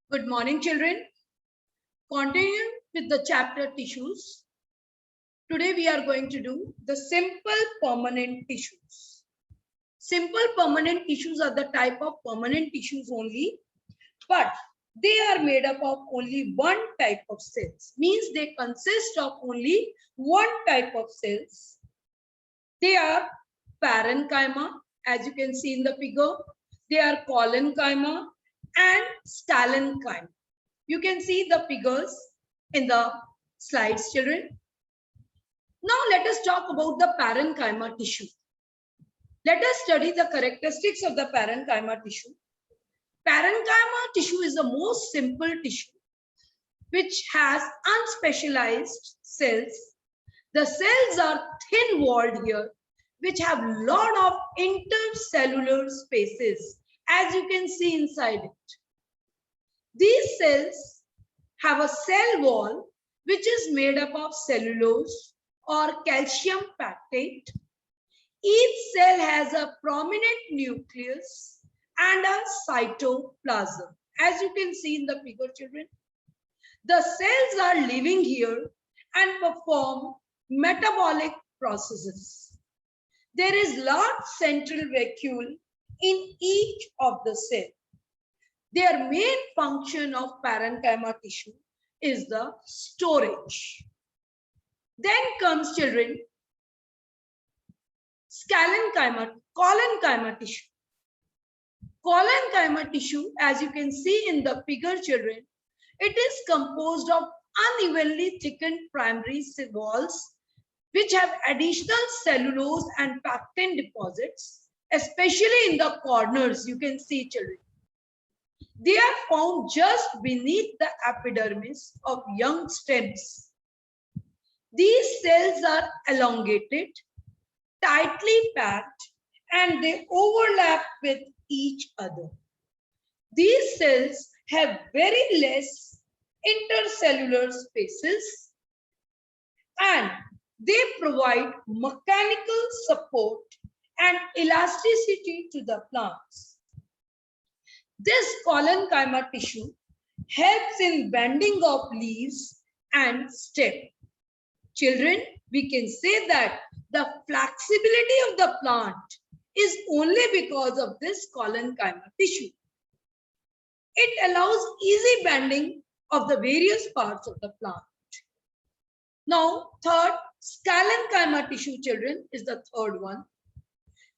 Good morning, children. Continuing with the chapter tissues. Today we are going to do the simple permanent tissues. Simple permanent tissues are the type of permanent tissues only, but they are made up of only one type of cells. Means they consist of only one type of cells. They are parenchyma, as you can see in the figure. They are collenchyma and stalenchyma. You can see the figures in the slides, children. Now let us talk about the parenchyma tissue. Let us study the characteristics of the parenchyma tissue. Parenchyma tissue is the most simple tissue which has unspecialized cells. The cells are thin-walled here, which have lot of intercellular spaces, as you can see inside it. These cells have a cell wall which is made up of cellulose or calcium pactate. Each cell has a prominent nucleus and a cytoplasm. As you can see in the figure, children, the cells are living here and perform metabolic processes. There is large central vacuole in each of the cells. Their main function of parenchyma tissue is the storage. Then comes, children, collenchyma tissue. Collenchyma tissue, as you can see in the figure, children, it is composed of unevenly thickened primary walls which have additional cellulose and pectin deposits, especially in the corners. You can see, children. They are found just beneath the epidermis of young stems. These cells are elongated, tightly packed, and they overlap with each other. These cells have very less intercellular spaces and they provide mechanical support and elasticity to the plants. This collenchyma tissue helps in bending of leaves and stem. Children, we can say that the flexibility of the plant is only because of this collenchyma tissue. It allows easy bending of the various parts of the plant. Now, third, scalenchyma tissue, children, is the third one.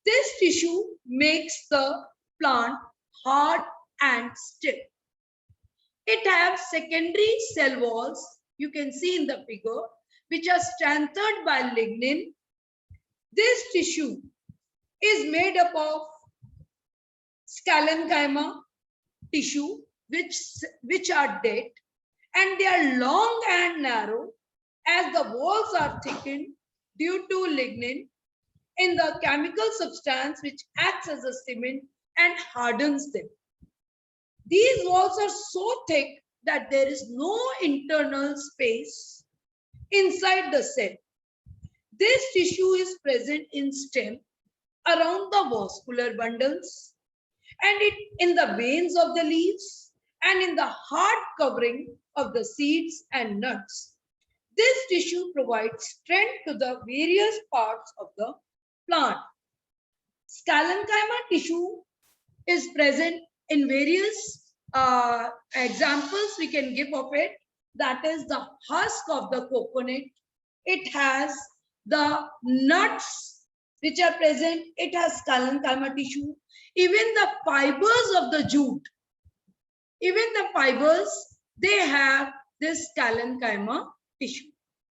This tissue makes the plant hard and stiff. It has secondary cell walls, you can see in the figure, which are strengthened by lignin. This tissue is made up of scalenchyma tissue, which are dead, and they are long and narrow as the walls are thickened due to lignin in the chemical substance which acts as a cement and hardens them. These walls are so thick that there is no internal space inside the cell. This tissue is present in stem, around the vascular bundles, and in the veins of the leaves, and in the hard covering of the seeds and nuts. This tissue provides strength to the various parts of the plant. Scalenchyma tissue is present in various examples we can give of it. That is the husk of the coconut. It has the nuts which are present. It has scalenchyma tissue. Even the fibers of the jute, even the fibers, they have this scalenchyma tissue.